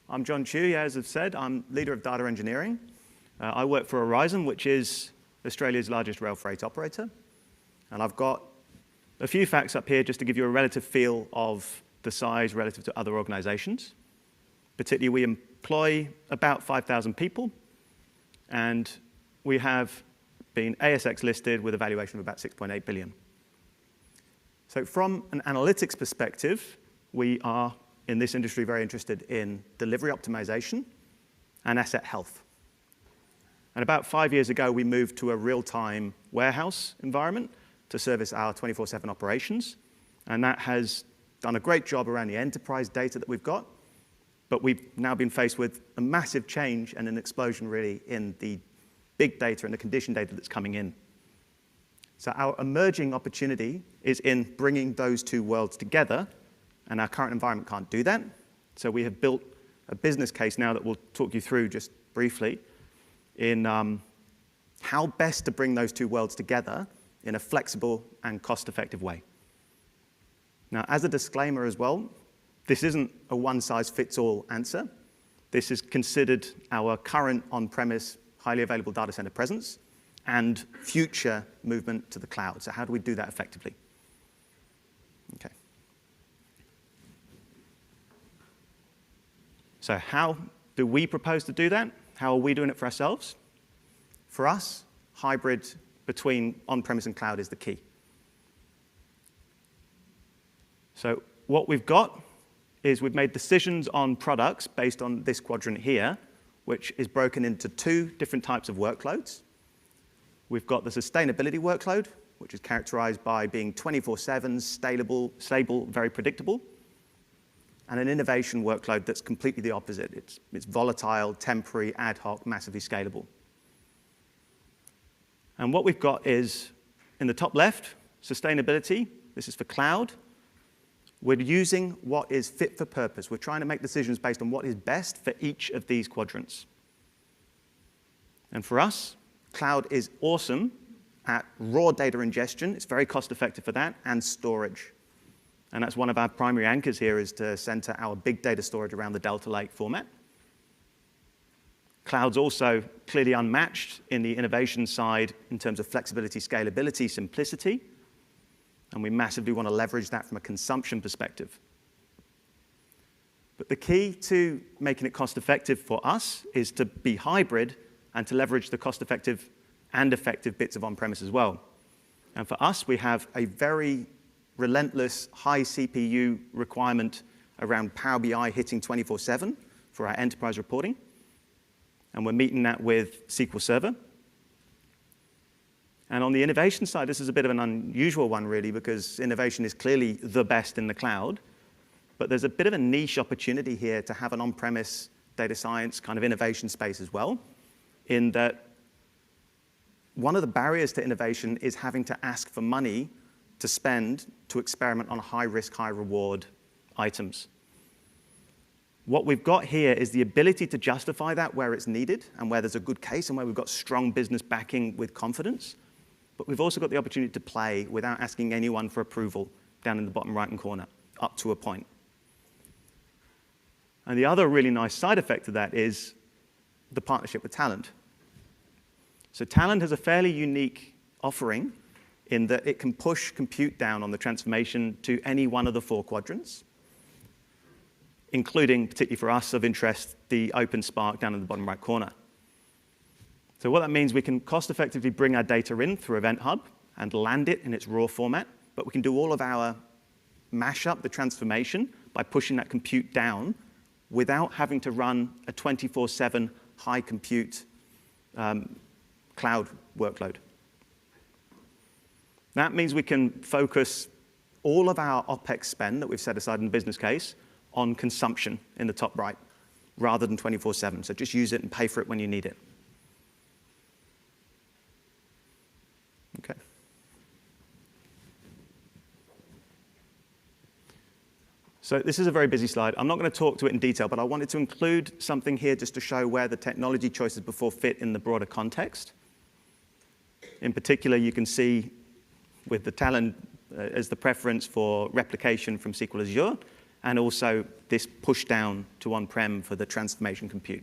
I'm John Chu, as I've said. I'm leader of data engineering. I work for Aurizon, which is Australia's largest rail freight operator. And I've got a few facts up here just to give you a relative feel of the size relative to other organizations. Particularly, we employ about 5,000 people, and we have been ASX listed with a valuation of about 6.8 billion. So from an analytics perspective, we are in this industry very interested in delivery optimization and asset health. And about 5 years ago, we moved to a real-time warehouse environment to service our 24/7 operations. And that has done a great job around the enterprise data that we've got. But we've now been faced with a massive change and an explosion, really, in the big data and the condition data that's coming in. So our emerging opportunity is in bringing those two worlds together, and our current environment can't do that. So we have built a business case now that we'll talk you through just briefly in how best to bring those two worlds together in a flexible and cost-effective way. Now, as a disclaimer as well, this isn't a one-size-fits-all answer. This is considered our current on-premise, highly available data center presence and future movement to the cloud. So how do we do that effectively? Okay. So how do we propose to do that? How are we doing it for ourselves? For us, hybrid between on-premise and cloud is the key. So what we've got is we've made decisions on products based on this quadrant here, which is broken into two different types of workloads. We've got the sustainability workload, which is characterized by being 24/7, stable, very predictable, and an innovation workload that's completely the opposite. It's volatile, temporary, ad hoc, massively scalable. And what we've got is, in the top left, sustainability. This is for cloud. We're using what is fit for purpose. We're trying to make decisions based on what is best for each of these quadrants. And for us, cloud is awesome at raw data ingestion. It's very cost-effective for that, and storage. And that's one of our primary anchors here, is to center our big data storage around the Delta Lake format. Cloud's also clearly unmatched in the innovation side in terms of flexibility, scalability, simplicity. And we massively want to leverage that from a consumption perspective. But the key to making it cost-effective for us is to be hybrid and to leverage the cost-effective and effective bits of on-premise as well. And for us, we have a very relentless high CPU requirement around Power BI hitting 24/7 for our enterprise reporting. And we're meeting that with SQL Server. And on the innovation side, this is a bit of an unusual one, really, because innovation is clearly the best in the cloud. But there's a bit of a niche opportunity here to have an on-premise data science kind of innovation space as well, in that one of the barriers to innovation is having to ask for money to spend to experiment on high-risk, high-reward items. What we've got here is the ability to justify that where it's needed and where there's a good case and where we've got strong business backing with confidence. But we've also got the opportunity to play without asking anyone for approval down in the bottom right-hand corner, up to a point. And the other really nice side effect of that is the partnership with Talend. So Talend has a fairly unique offering in that it can push compute down on the transformation to any one of the four quadrants, including, particularly for us of interest, the Open Spark down in the bottom right corner. So what that means, we can cost-effectively bring our data in through Event Hub and land it in its raw format, but we can do all of our mashup, the transformation, by pushing that compute down without having to run a 24/7 high compute cloud workload. That means we can focus all of our OpEx spend that we've set aside in the business case on consumption in the top right, rather than 24/7. So just use it and pay for it when you need it. Okay. So this is a very busy slide. I'm not going to talk to it in detail, but I wanted to include something here just to show where the technology choices before fit in the broader context. In particular, you can see with the Talend as the preference for replication from SQL Azure, and also this push down to on-prem for the transformation compute.